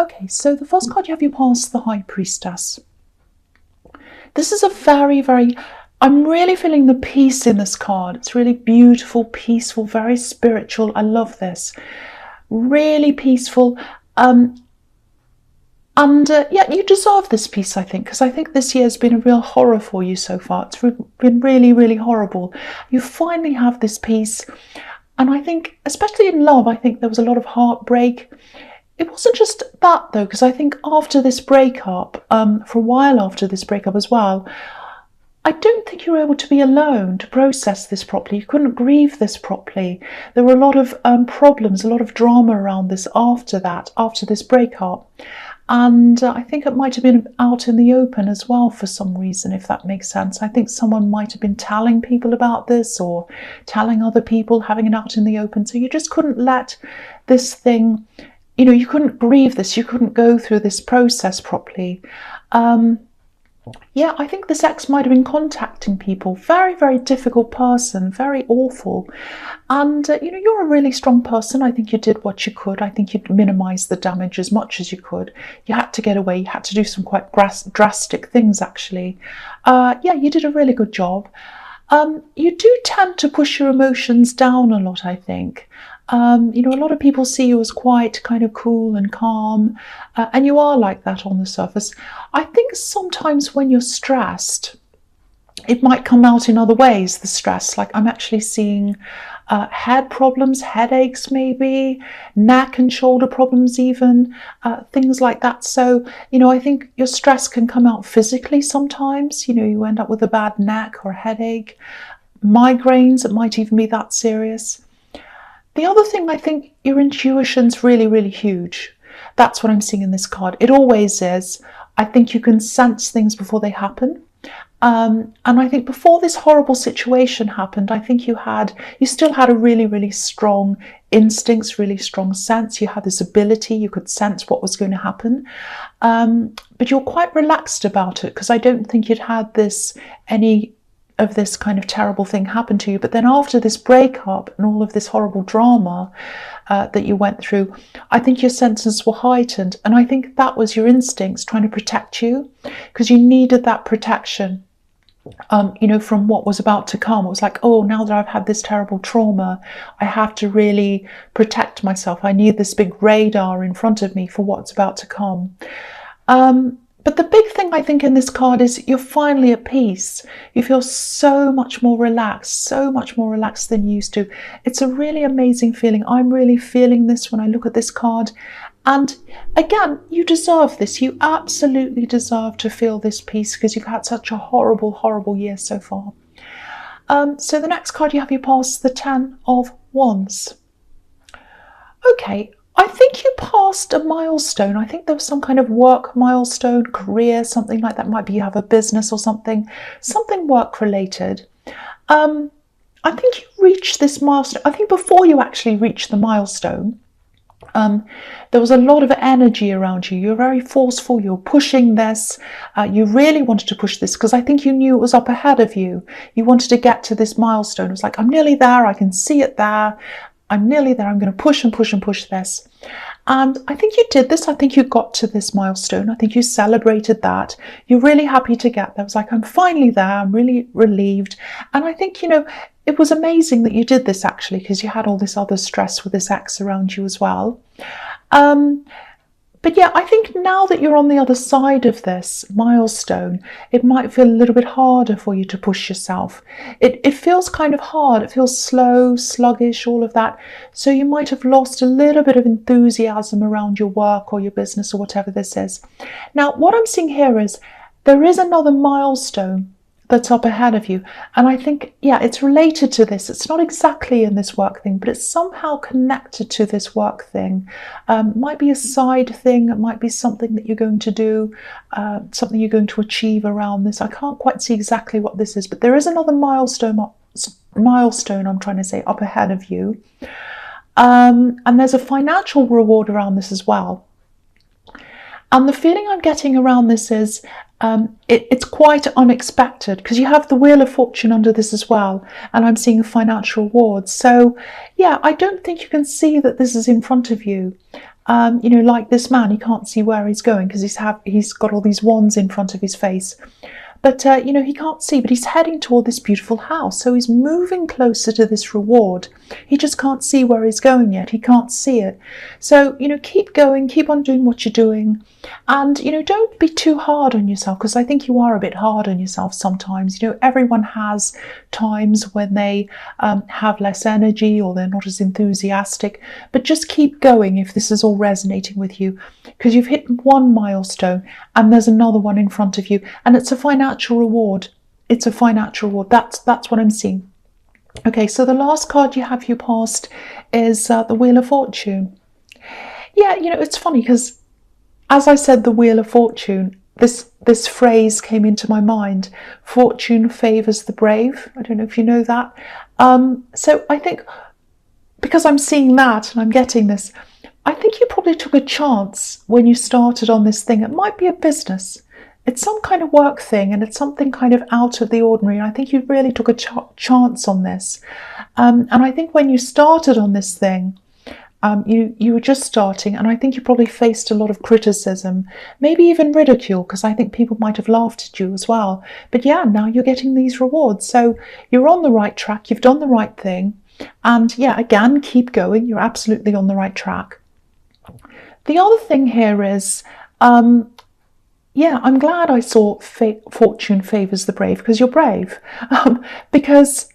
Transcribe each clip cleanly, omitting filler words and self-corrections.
Okay, so the first card you have, you pass the High Priestess. This is a very, very, I'm really feeling the peace in this card. It's really beautiful, peaceful, very spiritual. I love this. Really peaceful. Yeah, you deserve this peace, I think, because I think this year has been a real horror for you so far. It's been really, really horrible. You finally have this peace. And I think, especially in love, I think there was a lot of heartbreak. It wasn't just that, though, because I think after this breakup, for a while after this breakup as well, I don't think you were able to be alone to process this properly. You couldn't grieve this properly. There were a lot of problems, a lot of drama around this after this breakup. And I think it might have been out in the open as well for some reason, if that makes sense. I think someone might have been telling people about this or telling other people, having it out in the open. So you just couldn't let this thing, you couldn't grieve this. You couldn't go through this process properly. Yeah, I think this ex might have been contacting people. Very, very difficult person, very awful. And, you're a really strong person. I think you did what you could. I think you'd minimised the damage as much as you could. You had to get away. You had to do some quite drastic things, actually. Yeah, you did a really good job. You do tend to push your emotions down a lot, I think. A lot of people see you as quite kind of cool and calm, and you are like that on the surface. I think sometimes when you're stressed, it might come out in other ways, the stress. Like I'm actually seeing head problems, headaches maybe, neck and shoulder problems even, things like that. So, I think your stress can come out physically sometimes. You end up with a bad neck or a headache. Migraines, it might even be that serious. The other thing, I think your intuition's really, really huge. That's what I'm seeing in this card. It always is. I think you can sense things before they happen. And I think before this horrible situation happened, I think you still had a really, really strong instincts, really strong sense. You had this ability, you could sense what was going to happen. But you're quite relaxed about it because I don't think you'd had any of this kind of terrible thing happen to you. But then after this breakup and all of this horrible drama that you went through, I think your senses were heightened. And I think that was your instincts trying to protect you because you needed that protection, from what was about to come. It was like, oh, now that I've had this terrible trauma, I have to really protect myself. I need this big radar in front of me for what's about to come. But the big thing I think in this card is you're finally at peace. You feel so much more relaxed than you used to. It's a really amazing feeling. I'm really feeling this when I look at this card. And again, you deserve this. You absolutely deserve to feel this peace because you've had such a horrible, horrible year so far. So the next card you have, you pass the 10 of Wands. Okay. I think you passed a milestone. I think there was some kind of work milestone, career, something like that. Might be you have a business or something work related. I think you reached this milestone. I think before you actually reached the milestone, there was a lot of energy around you. You're very forceful. You're pushing this. You really wanted to push this because I think you knew it was up ahead of you. You wanted to get to this milestone. It was like, I'm nearly there. I can see it there. I'm nearly there. I'm going to push and push and push this. And I think you did this. I think you got to this milestone. I think you celebrated that. You're really happy to get there. It was like, I'm finally there. I'm really relieved. And I think, it was amazing that you did this actually, because you had all this other stress with this ex around you as well. But yeah, I think now that you're on the other side of this milestone, it might feel a little bit harder for you to push yourself. It feels kind of hard. It feels slow, sluggish, all of that. So you might have lost a little bit of enthusiasm around your work or your business or whatever this is. Now, what I'm seeing here is there is another milestone that's up ahead of you. And I think, yeah, it's related to this. It's not exactly in this work thing, but it's somehow connected to this work thing. Might be a side thing. It might be something that you're going to do, something you're going to achieve around this. I can't quite see exactly what this is, but there is another milestone, I'm trying to say, up ahead of you. And there's a financial reward around this as well. And the feeling I'm getting around this is it's quite unexpected because you have the Wheel of Fortune under this as well, and I'm seeing a financial reward. So yeah, I don't think you can see that this is in front of you. You know, like this man, he can't see where he's going because he's got all these wands in front of his face. But, you know, he can't see, but he's heading toward this beautiful house. So he's moving closer to this reward. He just can't see where he's going yet. He can't see it. So, you know, keep going, keep on doing what you're doing. And, you know, don't be too hard on yourself, because I think you are a bit hard on yourself sometimes. You know, everyone has times when they have less energy or they're not as enthusiastic. But just keep going if this is all resonating with you, because you've hit one milestone and there's another one in front of you, and it's a financial reward. It's a financial reward. That's what I'm seeing. Okay, so the last card you have, you passed, is the Wheel of Fortune. Yeah, you know, it's funny because, as I said, the Wheel of Fortune, this phrase came into my mind. Fortune favours the brave. I don't know if you know that. So I think, because I'm seeing that and I'm getting this, I think you probably took a chance when you started on this thing. It might be a business. It's some kind of work thing, and it's something kind of out of the ordinary. I think you really took a chance on this. And I think when you started on this thing, you were just starting, and I think you probably faced a lot of criticism, maybe even ridicule, because I think people might have laughed at you as well. But yeah, now you're getting these rewards. So you're on the right track. You've done the right thing. And yeah, again, keep going. You're absolutely on the right track. The other thing here is, yeah, I'm glad I saw fortune favours the brave, because you're brave. Because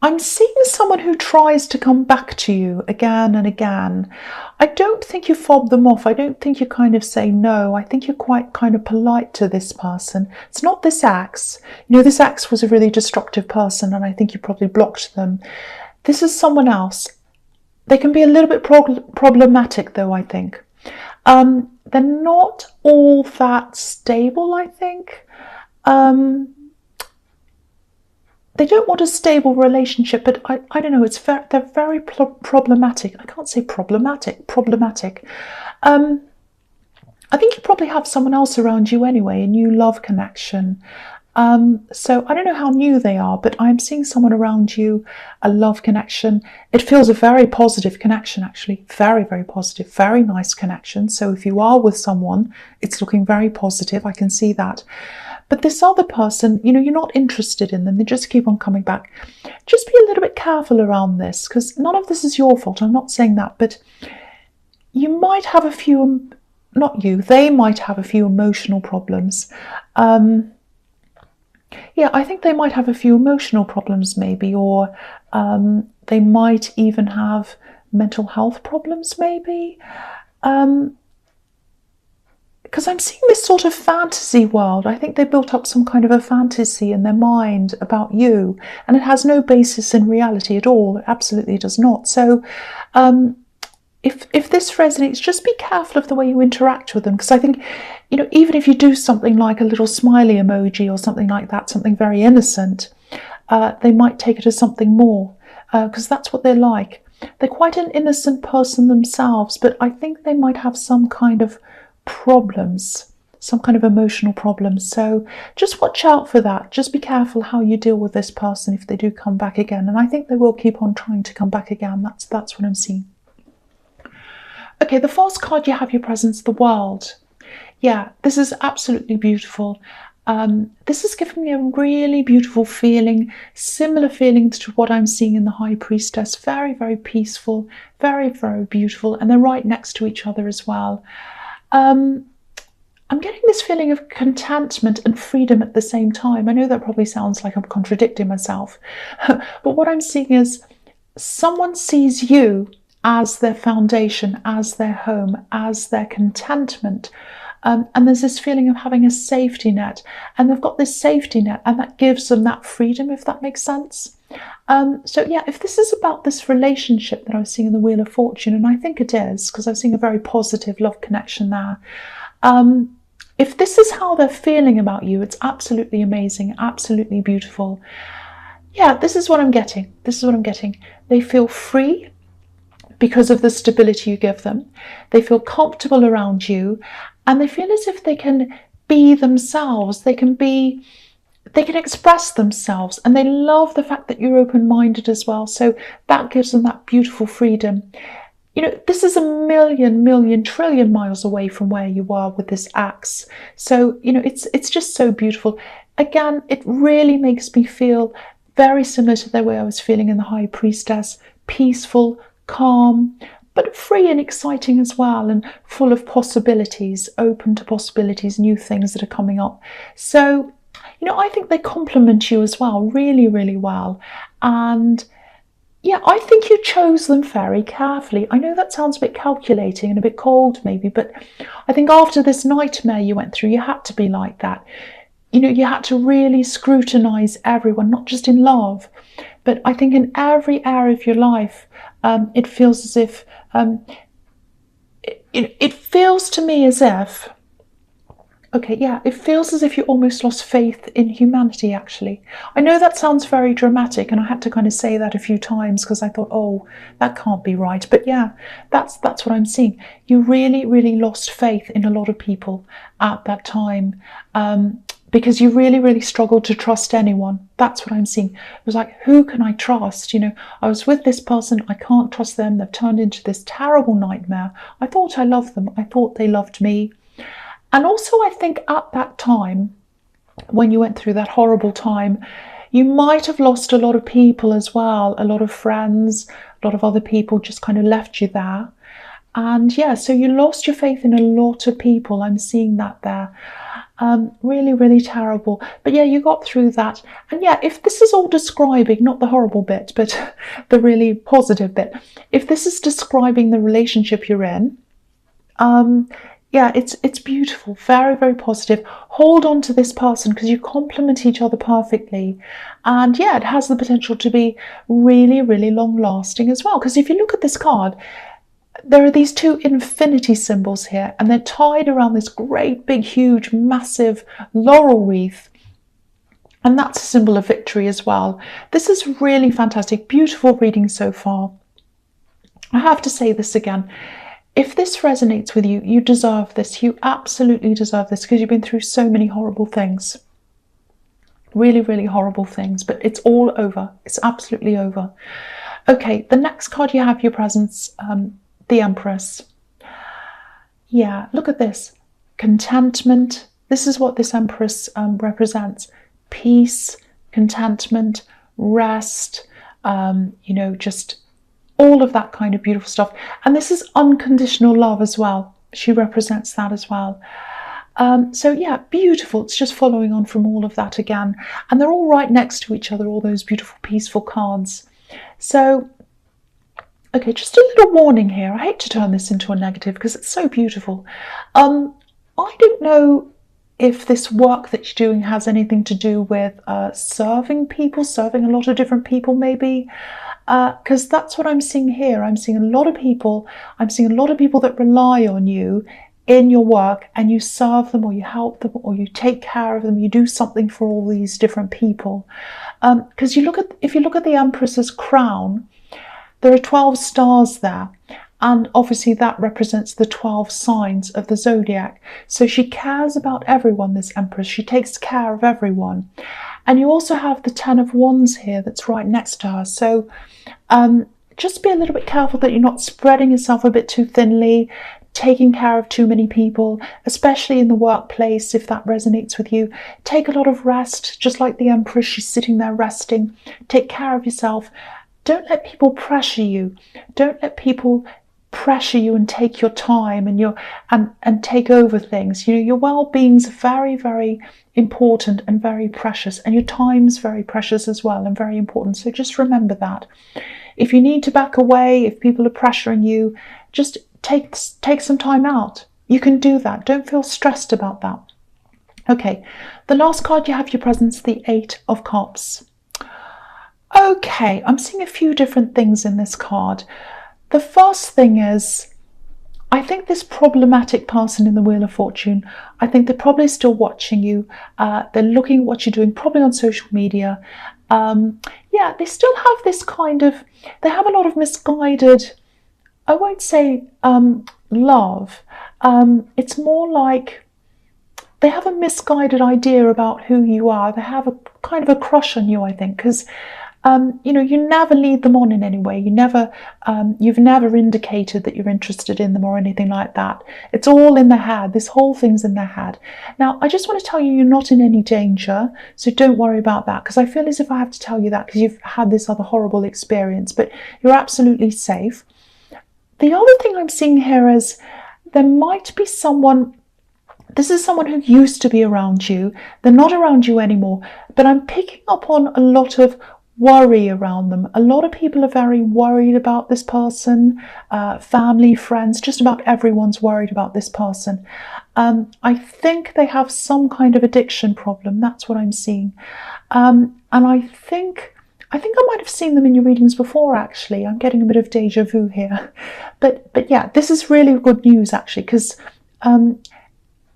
I'm seeing someone who tries to come back to you again and again. I don't think you fob them off. I don't think you kind of say no. I think you're quite kind of polite to this person. It's not this ex. You know, this ex was a really destructive person, and I think you probably blocked them. This is someone else. They can be a little bit problematic, though, I think. They're not all that stable, I think. They don't want a stable relationship, but I don't know, they're very problematic. I can't say problematic. I think you probably have someone else around you anyway, a new love connection. So I don't know how new they are, but I'm seeing someone around you, a love connection. It feels a very positive connection, actually. Very, very positive, very nice connection. So if you are with someone, it's looking very positive. I can see that. But this other person, you know, you're not interested in them. They just keep on coming back. Just be a little bit careful around this, because none of this is your fault. I'm not saying that, but you might have a few, not you, they might have a few emotional problems. Yeah, I think they might have a few emotional problems maybe, or they might even have mental health problems maybe. Because I'm seeing this sort of fantasy world. I think they built up some kind of a fantasy in their mind about you, and it has no basis in reality at all. It absolutely does not. So if this resonates, just be careful of the way you interact with them, because I think, you know, even if you do something like a little smiley emoji or something like that, something very innocent, they might take it as something more, because that's what they're like. They're quite an innocent person themselves, but I think they might have some kind of problems, some kind of emotional problems. So just watch out for that. Just be careful how you deal with this person if they do come back again. And I think they will keep on trying to come back again. That's what I'm seeing. Okay, the first card you have your presence, the World. Yeah, this is absolutely beautiful. This is giving me a really beautiful feeling, similar feelings to what I'm seeing in the High Priestess. Very, very peaceful, very, very beautiful, and they're right next to each other as well. I'm getting this feeling of contentment and freedom at the same time. I know that probably sounds like I'm contradicting myself, but what I'm seeing is someone sees you as their foundation, as their home, as their contentment. And there's this feeling of having a safety net, and they've got this safety net, and that gives them that freedom, if that makes sense. So yeah, if this is about this relationship that I was seeing in the Wheel of Fortune, and I think it is, because I'm seeing a very positive love connection there. If this is how they're feeling about you, it's absolutely amazing, absolutely beautiful. Yeah, this is what I'm getting. This is what I'm getting. They feel free because of the stability you give them. They feel comfortable around you, and they feel as if they can be themselves. They can express themselves, and they love the fact that you're open-minded as well. So that gives them that beautiful freedom. you know, this is a million trillion miles away from where you are with this axe. So, you know, it's just so beautiful. Again, it really makes me feel very similar to the way I was feeling in the High Priestess. Peaceful, calm, but free and exciting as well, and full of possibilities, open to possibilities, new things that are coming up. So, you know, I think they complement you as well, really, really well. And yeah, I think you chose them very carefully. I know that sounds a bit calculating and a bit cold maybe, but I think after this nightmare you went through, you had to be like that. You know, you had to really scrutinize everyone, not just in love, but I think in every area of your life, it feels as if, it feels to me as if, okay, yeah, it feels as if you almost lost faith in humanity, actually. I know that sounds very dramatic, and I had to kind of say that a few times because I thought, oh, that can't be right. But yeah, that's what I'm seeing. You really, really lost faith in a lot of people at that time, because you really, really struggled to trust anyone. That's what I'm seeing. It was like, who can I trust? You know, I was with this person, I can't trust them. They've turned into this terrible nightmare. I thought I loved them. I thought they loved me. And also, I think at that time, when you went through that horrible time, you might have lost a lot of people as well, a lot of friends, a lot of other people just kind of left you there. And yeah, so you lost your faith in a lot of people. I'm seeing that there. Really, really terrible. But yeah, you got through that. And yeah, if this is all describing, not the horrible bit, but the really positive bit, if this is describing the relationship you're in, yeah, it's beautiful, very, very positive. Hold on to this person because you complement each other perfectly. And yeah, it has the potential to be really, really long lasting as well. Because if you look at this card, there are these two infinity symbols here, and they're tied around this great, big, huge, massive laurel wreath. And that's a symbol of victory as well. This is really fantastic, beautiful reading so far. I have to say this again. If this resonates with you, you deserve this. You absolutely deserve this because you've been through so many horrible things. Really, really horrible things. But it's all over. It's absolutely over. Okay, the next card you have your presence, the Empress. Yeah, look at this. Contentment. This is what this Empress represents. Peace, contentment, rest, you know, just all of that kind of beautiful stuff. And this is unconditional love as well. She represents that as well. So yeah, beautiful. It's just following on from all of that again. And they're all right next to each other, all those beautiful, peaceful cards. So, okay, just a little warning here. I hate to turn this into a negative because it's so beautiful. I don't know if this work that you're doing has anything to do with serving people, serving a lot of different people maybe. Because that's what I'm seeing here. I'm seeing a lot of people. I'm seeing a lot of people that rely on you in your work, and you serve them, or you help them, or you take care of them. You do something for all these different people. Because if you look at the Empress's crown, there are 12 stars there, and obviously that represents the 12 signs of the zodiac. So she cares about everyone. This Empress, she takes care of everyone. And you also have the 10 of Wands here that's right next to her. So just be a little bit careful that you're not spreading yourself a bit too thinly, taking care of too many people, especially in the workplace, if that resonates with you. Take a lot of rest, just like the Empress, she's sitting there resting. Take care of yourself. Don't let people pressure you. Don't let people pressure you and take your time and take over things. You know, your well-being's very, very important and very precious, and your time's very precious as well and very important. So just remember that. If you need to back away, if people are pressuring you, just take some time out. You can do that. Don't feel stressed about that. Okay, the last card you have your presence, the 8 of Cups. Okay, I'm seeing a few different things in this card. The first thing is, I think this problematic person in the Wheel of Fortune, I think they're probably still watching you. They're looking at what you're doing, probably on social media. Yeah, they still have this kind of, they have a lot of misguided, I won't say love. It's more like they have a misguided idea about who you are. They have a kind of a crush on you, I think, because You never lead them on in any way. You've never indicated that you're interested in them or anything like that. It's all in their head. This whole thing's in their head. Now, I just want to tell you, you're not in any danger, so don't worry about that, because I feel as if I have to tell you that because you've had this other horrible experience, but you're absolutely safe. The other thing I'm seeing here is there might be someone. This is someone who used to be around you. They're not around you anymore, but I'm picking up on a lot of worry around them. A lot of people are very worried about this person, family, friends, just about everyone's worried about this person. I think they have some kind of addiction problem. That's what I'm seeing. And I think I might have seen them in your readings before, actually. I'm getting a bit of deja vu here. But yeah, this is really good news, actually, because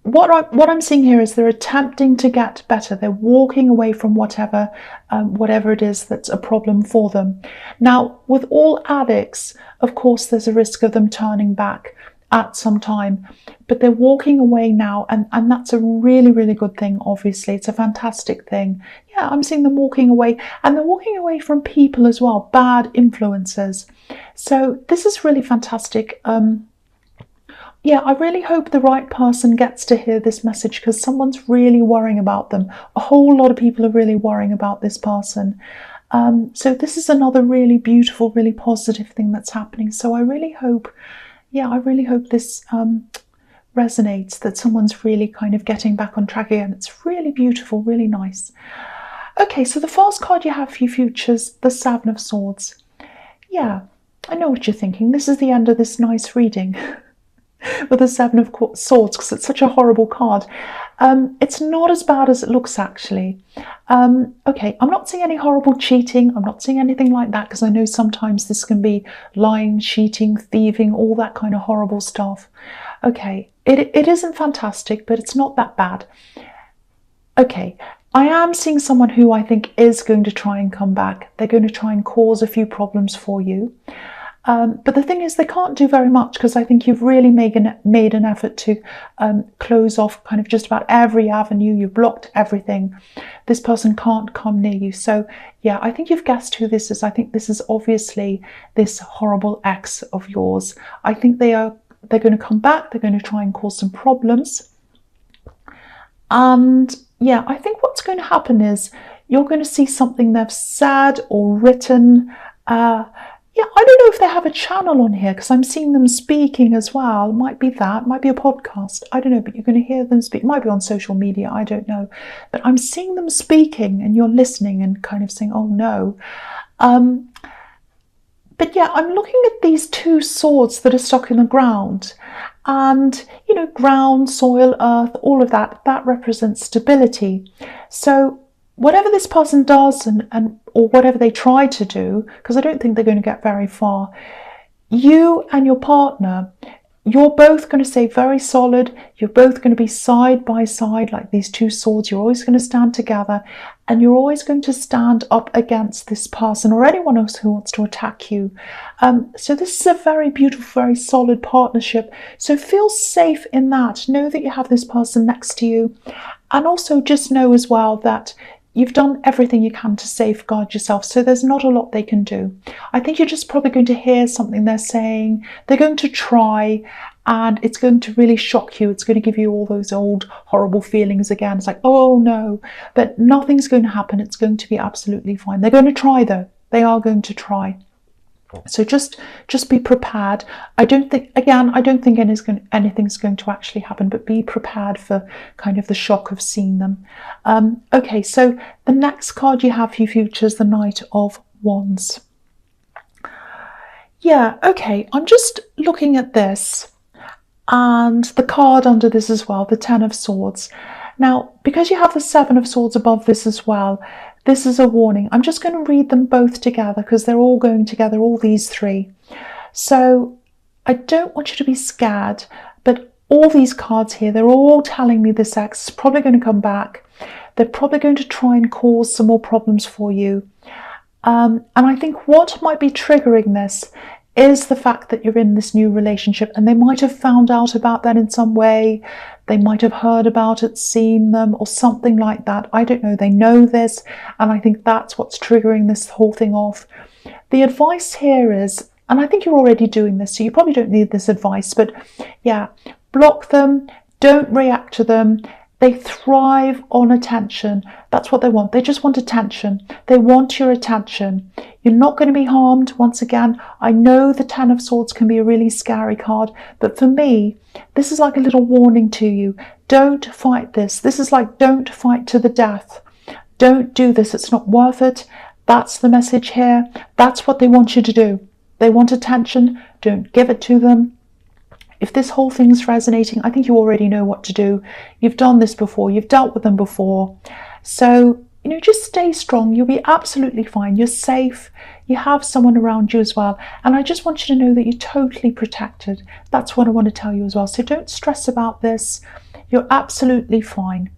what I'm seeing here is they're attempting to get better. They're walking away from whatever it is that's a problem for them. Now, with all addicts, of course, there's a risk of them turning back at some time, but they're walking away now, and that's a really, really good thing. Obviously, it's a fantastic thing. Yeah, I'm seeing them walking away, and they're walking away from people as well, bad influences. So this is really fantastic. Yeah, I really hope the right person gets to hear this message, because someone's really worrying about them. A whole lot of people are really worrying about this person. So this is another really beautiful, really positive thing that's happening. So I really hope this resonates, that someone's really kind of getting back on track again. It's really beautiful, really nice. Okay, so the first card you have for your futures, the Seven of Swords. Yeah, I know what you're thinking. This is the end of this nice reading. With the Seven of Swords, because it's such a horrible card. It's not as bad as it looks, actually. Okay, I'm not seeing any horrible cheating. I'm not seeing anything like that, because I know sometimes this can be lying, cheating, thieving, all that kind of horrible stuff. Okay, it isn't fantastic, but it's not that bad. Okay, I am seeing someone who I think is going to try and come back. They're going to try and cause a few problems for you. But the thing is, they can't do very much, because I think you've really made an effort to close off kind of just about every avenue. You've blocked everything. This person can't come near you. So yeah, I think you've guessed who this is. I think this is obviously this horrible ex of yours. I think they're going to come back. They're going to try and cause some problems. And yeah, I think what's going to happen is you're going to see something they've said or written. Yeah, I don't know if they have a channel on here, because I'm seeing them speaking as well. It might be that, it might be a podcast. I don't know, but you're going to hear them speak. It might be on social media, I don't know. But I'm seeing them speaking, and you're listening and kind of saying, oh no. But yeah, I'm looking at these two swords that are stuck in the ground. And, ground, soil, earth, all of that represents stability. So whatever this person does or whatever they try to do, because I don't think they're going to get very far, you and your partner, you're both going to stay very solid. You're both going to be side by side like these two swords. You're always going to stand together, and you're always going to stand up against this person or anyone else who wants to attack you. So this is a very beautiful, very solid partnership. So feel safe in that. Know that you have this person next to you. And also just know as well that you've done everything you can to safeguard yourself, so there's not a lot they can do. I think you're just probably going to hear something they're saying. They're going to try, and it's going to really shock you. It's going to give you all those old horrible feelings again. It's like, oh no, but nothing's going to happen. It's going to be absolutely fine. They're going to try, though. They are going to try. So just be prepared. I don't think anything's going to actually happen, but be prepared for kind of the shock of seeing them. Okay, so the next card you have for your future is the Knight of Wands. Yeah, okay, I'm just looking at this and the card under this as well, the Ten of Swords. Now, because you have the Seven of Swords above this as well, this is a warning. I'm just going to read them both together because they're all going together, all these three. So I don't want you to be scared, but all these cards here, they're all telling me this ex is probably going to come back. They're probably going to try and cause some more problems for you. And I think what might be triggering this is the fact that you're in this new relationship, and they might have found out about that in some way. They might have heard about it, seen them, or something like that. I don't know. They know this, and I think that's what's triggering this whole thing off. The advice here is, and I think you're already doing this, so you probably don't need this advice, but yeah, block them, don't react to them. They thrive on attention. That's what they want. They just want attention. They want your attention. You're not going to be harmed. Once again, I know the Ten of Swords can be a really scary card, but for me, this is like a little warning to you. Don't fight this. This is like, don't fight to the death. Don't do this. It's not worth it. That's the message here. That's what they want you to do. They want attention. Don't give it to them. If this whole thing's resonating, I think you already know what to do. You've done this before. You've dealt with them before. So, just stay strong. You'll be absolutely fine. You're safe. You have someone around you as well. And I just want you to know that you're totally protected. That's what I want to tell you as well. So don't stress about this. You're absolutely fine.